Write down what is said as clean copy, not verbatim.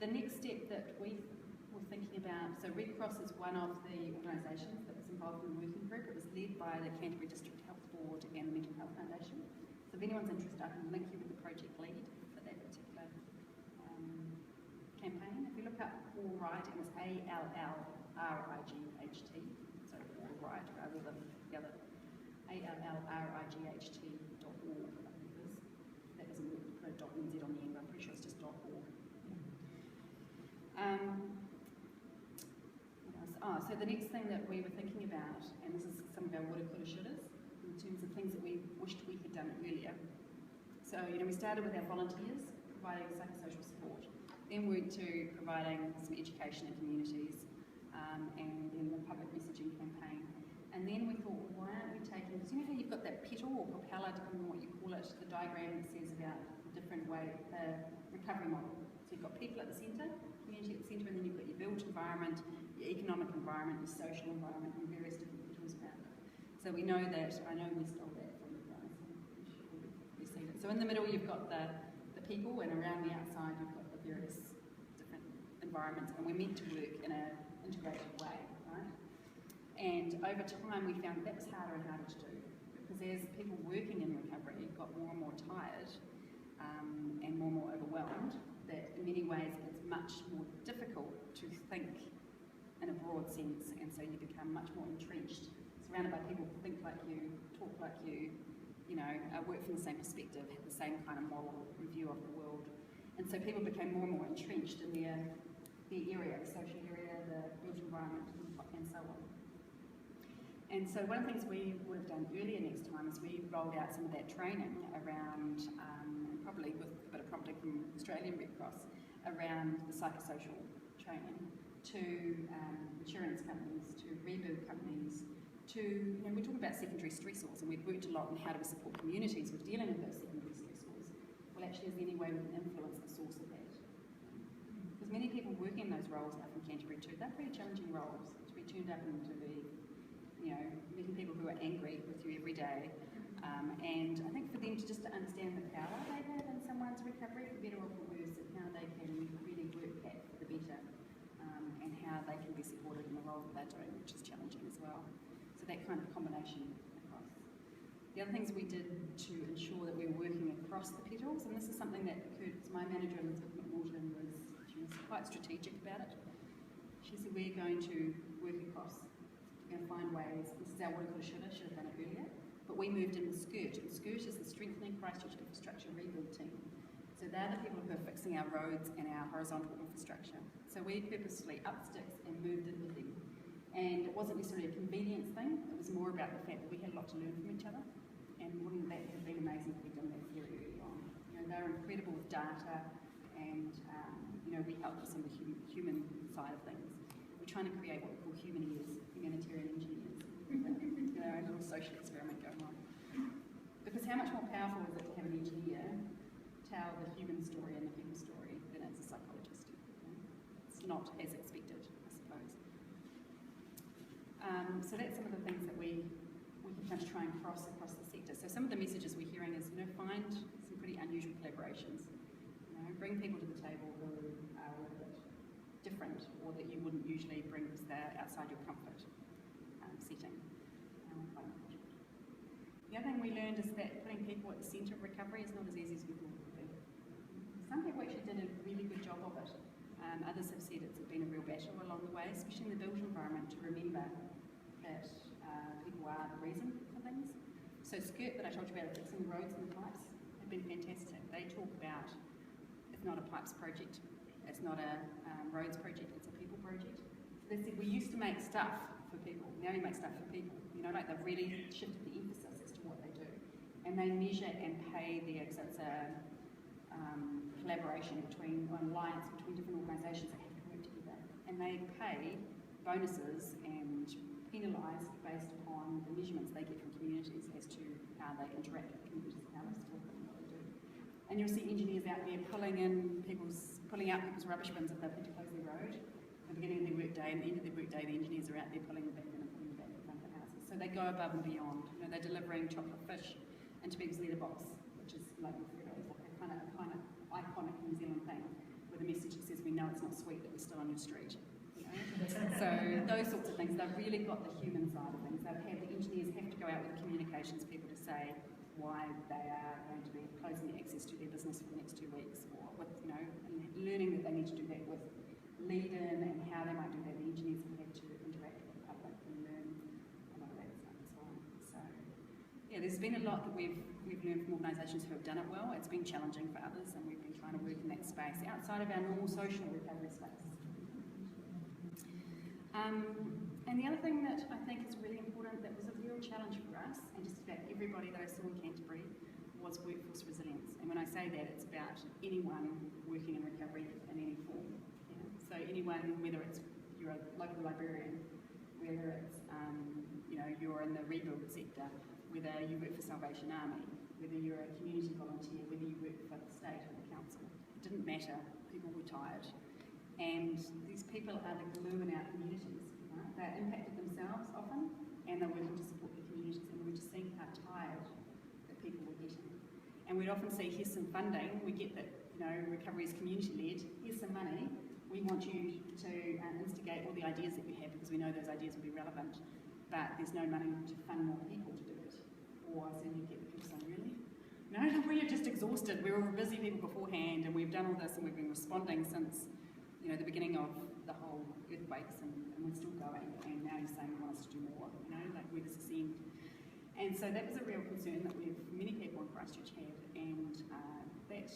The next step that we were thinking about, so Red Cross is one of the organisations that was involved in the working group. It was led by the Canterbury District Health Board and the Mental Health Foundation. So if anyone's interested, I can link you with the project lead for that particular campaign. If you look up Allright, and it's Allright, so Allright rather than the other, allright.org, I think it is. That doesn't work, put a .nz on the end, I'm pretty sure it's just .org. So the next thing that we were thinking about, and this is some of our woulda, coulda, shouldas, in terms of things that we wished we had done earlier. So, we started with our volunteers, providing psychosocial support, then went to providing some education in communities, and then the public messaging campaign. And then we thought, well, why aren't we taking, because you know how you've got that petal or propeller, depending on what you call it, the diagram that says about the different way, the recovery model. So you've got people at the centre, community at the centre, and then you've got your built environment, your economic environment, your social environment, and various different petals around it. So we know that, I know we stole that from the guys, we've seen it. So in the middle you've got the people, and around the outside you've got the various different environments, and we're meant to work in an integrated way, right? And over time we found that was harder and harder to do, because as people working in recovery got more and more tired and more overwhelmed, that in many ways it's much more difficult to think in a broad sense, and so you become much more entrenched, surrounded by people who think like you, talk like you, work from the same perspective, have the same kind of moral review of the world. And so people became more and more entrenched in their area, the social area, the built environment, and so on. And so one of the things we would have done earlier next time is we rolled out some of that training around, probably with a bit of prompting from Australian Red Cross, around the psychosocial training to insurance companies, to rebuild companies, to, we're talking about secondary stressors, and we've worked a lot on how do we support communities with dealing with those secondary stressors. Well, actually, is there any way we can influence the source of that? Because many people working in those roles up in Canterbury too, they're pretty challenging roles to be turned up and to be, meeting people who are angry with you every day. And I think for them to just to understand the power they have in someone's recovery, for better or for worse, and how they can really work at the better, and how they can be supported in the role that they're doing, which is challenging as well. So that kind of combination across. The other things we did to ensure that we were working across the petals, and this is something that occurred, my manager Elizabeth McNaughton she was quite strategic about it. She said, we're going to work across, we're going to find ways, this is our woulda, coulda, should have done it earlier, but we moved in with SCIRT, and SCIRT is the Strengthening Christchurch Infrastructure Rebuild team. So they're the people who are fixing our roads and our horizontal infrastructure. So we purposely upped sticks and moved in with them. And it wasn't necessarily a convenience thing, it was more about the fact that we had a lot to learn from each other, and wouldn't that have been amazing if we'd done that very early on. They're incredible with data, and we help with some of the human side of things. We're trying to create what we call humanitarian engineers. A little social experiment going on. Because how much more powerful is it to have an engineer tell the human story and the people story than as a psychologist? It's not as expected, I suppose. So that's some of the things that we can kind of try and cross across the sector. So some of the messages we're hearing is, find some pretty unusual collaborations. Bring people to the table who are a little bit different, or that you wouldn't usually bring because they're outside your comfort setting. The other thing we learned is that putting people at the centre of recovery is not as easy as we thought it would be. Some people actually did a really good job of it. Others have said it's been a real battle along the way, especially in the built environment, to remember that people are the reason for things. So SCIRT that I told you about, fixing the roads and the pipes, have been fantastic. They talk about it's not a pipes project, it's not a roads project, it's a people project. So they said we used to make stuff for people, now we make stuff for people. Like they've really shifted the emphasis as to what they do. And they measure and pay so it's a collaboration an alliance between different organisations that have to work together. And they pay bonuses and penalise based upon the measurements they get from communities as to how they interact with communities and how they support them and what they do. And you'll see engineers out there pulling out people's rubbish bins if they've had to close their road. At the beginning of their workday and the end of their workday, the engineers are out there pulling the bin and putting it back in front of the houses. So they go above and beyond. They're delivering chocolate fish into people's letterbox, which is like a kind of iconic New Zealand thing, with a message that says we we know it's not sweet that we're still on your street. You know? So those sorts of things, they've really got the human side of things. The engineers have to go out with communications people to say why they are going to be closing the access to their business for the next 2 weeks, or with, you know, and learning that they need to do that with lead-in and how they might do that. The engineers have had to interact with the public and learn a lot of that stuff as well. So yeah, there's been a lot that we've learned from organisations who have done it well. It's been challenging for others, and we've been trying to work in that space outside of our normal social recovery space. And the other thing that I think is really important that was a real challenge for us, and just about everybody that I saw in Canterbury, was workforce resilience. And when I say that, it's about anyone working in recovery in any form. Yeah? So anyone, whether it's you're a local librarian, whether it's you know, you're in the rebuild sector, whether you work for Salvation Army, whether you're a community volunteer, whether you work for the state or the council, it didn't matter. People were tired. And these people are the glue in our communities. Right? They're impacted themselves often, and they're working to support the communities, and we're just seeing how tired that people were getting. And we'd often say, here's some funding, we get that, you know, recovery is community-led, here's some money, we want you to instigate all the ideas that you have, because we know those ideas will be relevant, but there's no money to fund more people to do it. Or so you get the people saying, really? No, we're just exhausted, we were busy people beforehand, and we've done all this, and we've been responding since, you know, the beginning of the whole earthquakes, and we're still going, and now you're saying you want us to do more, you know, like where does this end? And so that was a real concern that many people in Christchurch had, and that